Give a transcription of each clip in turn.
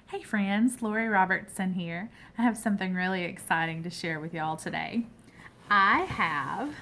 Hey friends, Lori Robertson here. I have something really exciting to share with y'all today. I have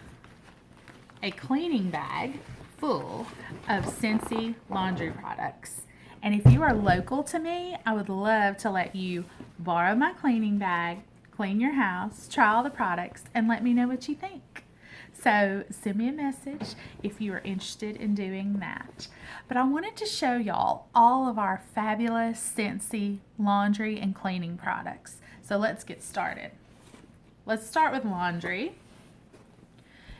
a cleaning bag full of Scentsy laundry products. And if you are local to me, I would love to let you borrow my cleaning bag, clean your house, try all the products, and let me know what you think. So send me a message if you are interested in doing that. But I wanted to show y'all all of our fabulous Scentsy laundry and cleaning products. So let's get started. Let's start with laundry.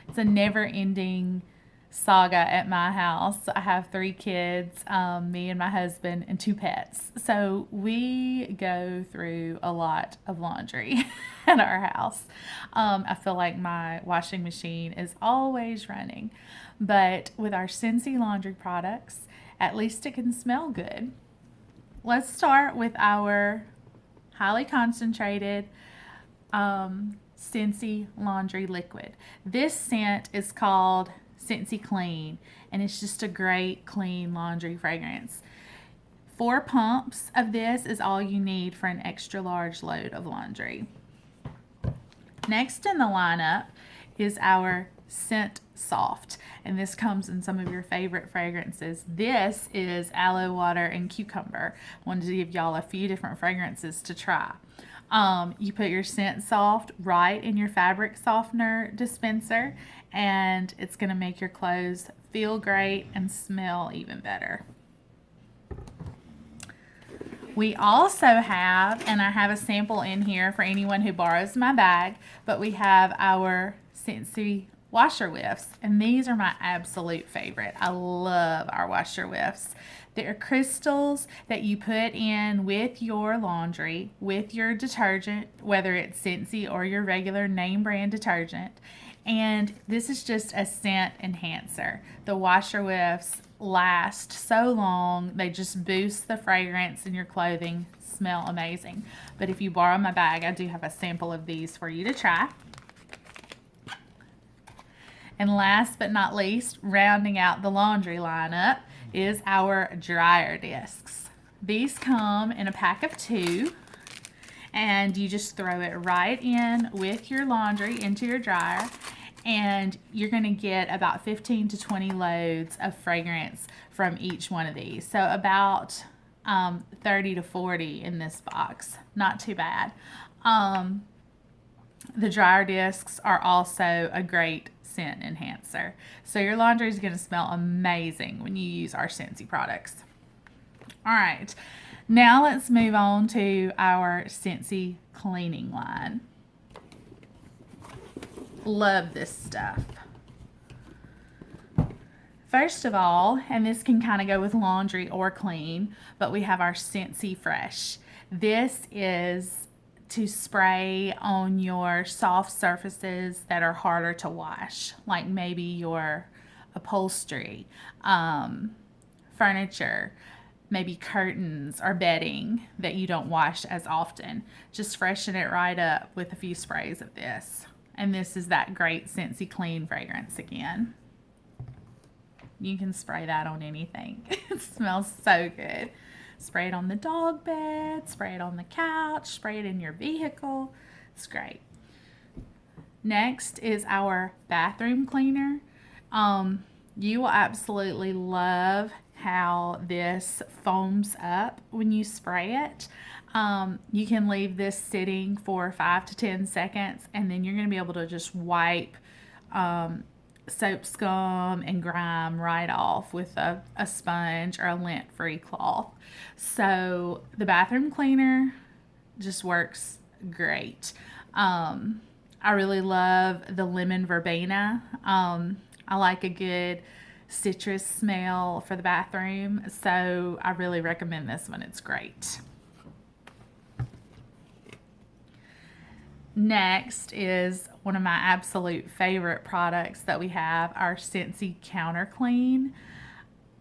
It's a never-ending saga at my house. I have 3 kids, me and my husband, and 2 pets. So we go through a lot of laundry at our house. I feel like my washing machine is always running. But with our Scentsy laundry products, at least it can smell good. Let's start with our highly concentrated Scentsy laundry liquid. This scent is called Scentsy Clean, and it's just a great clean laundry fragrance. 4 pumps of this is all you need for an extra large load of laundry. Next in the lineup is our Scent Soft, and this comes in some of your favorite fragrances. This is aloe water and cucumber. I wanted to give y'all a few different fragrances to try. You put your Scent Soft right in your fabric softener dispenser, and it's going to make your clothes feel great and smell even better. We also have, and I have a sample in here for anyone who borrows my bag, but we have our Scentsy washer whiffs, and these are my absolute favorite. I love our washer whiffs. They're crystals that you put in with your laundry, with your detergent, whether it's Scentsy or your regular name brand detergent. And this is just a scent enhancer. The washer whiffs last so long. They just boost the fragrance in your clothing. Smell amazing. But if you borrow my bag, I do have a sample of these for you to try. And last but not least, rounding out the laundry lineup is our dryer discs. These come in a pack of 2, and you just throw it right in with your laundry into your dryer, and you're going to get about 15 to 20 loads of fragrance from each one of these. So about 30 to 40 in this box. Not too bad. The dryer discs are also a great scent enhancer. So your laundry is going to smell amazing when you use our Scentsy products. All right, now let's move on to our Scentsy cleaning line. Love this stuff. First of all, and this can kind of go with laundry or clean, but we have our Scentsy Fresh. This is to spray on your soft surfaces that are harder to wash, like maybe your upholstery, furniture, maybe curtains or bedding that you don't wash as often. Just freshen it right up with a few sprays of this. And this is that great Scentsy Clean fragrance again. You can spray that on anything. It smells so good. Spray it on the dog bed, spray it on the couch, spray it in your vehicle. It's great. Next is our bathroom cleaner. You will absolutely love how this foams up when you spray it. You can leave this sitting for 5 to 10 seconds, and then you're going to be able to just wipe soap scum and grime right off with a sponge or a lint-free cloth. So the bathroom cleaner just works great. I really love the lemon verbena. I like a good citrus smell for the bathroom, so I really recommend this one. It's great. Next is one of my absolute favorite products that we have, our Scentsy Counter Clean.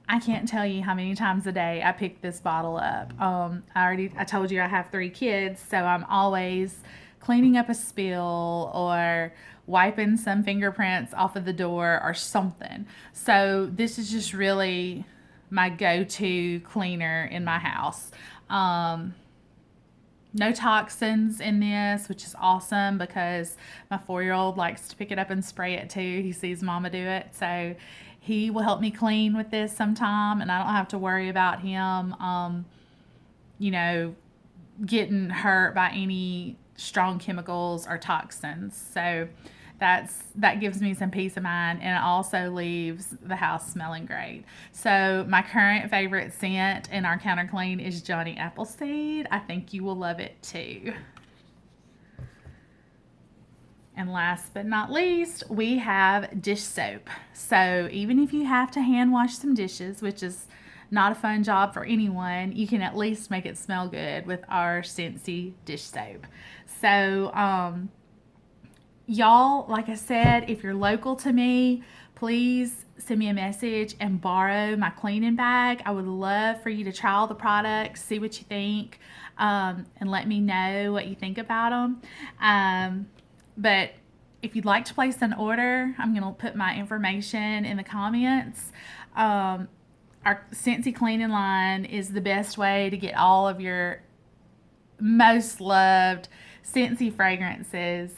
I can't tell you how many times a day I pick this bottle up. I told you I have 3 kids, so I'm always cleaning up a spill or wiping some fingerprints off of the door or something. So this is just really my go-to cleaner in my house. no toxins in this, which is awesome because my 4-year-old likes to pick it up and spray it too. He sees mama do it. So he will help me clean with this sometime, and I don't have to worry about him, you know, getting hurt by any strong chemicals or toxins. So that gives me some peace of mind, and it also leaves the house smelling great. So my current favorite scent in our counter clean is Johnny Appleseed. I think you will love it too. And last but not least, we have dish soap. So even if you have to hand wash some dishes, which is not a fun job for anyone, you can at least make it smell good with our Scentsy dish soap. So y'all, like I said, if you're local to me, please send me a message and borrow my cleaning bag. I would love for you to try all the products, see what you think, and let me know what you think about them. But if you'd like to place an order, I'm going to put my information in the comments. Our Scentsy cleaning line is the best way to get all of your most loved Scentsy fragrances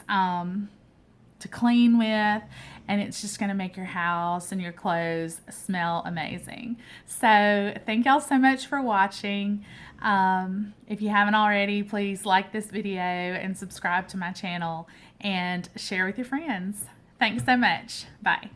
to clean with, and it's just going to make your house and your clothes smell amazing. So thank y'all so much for watching. If you haven't already, please like this video and subscribe to my channel and share with your friends. Thanks so much. Bye.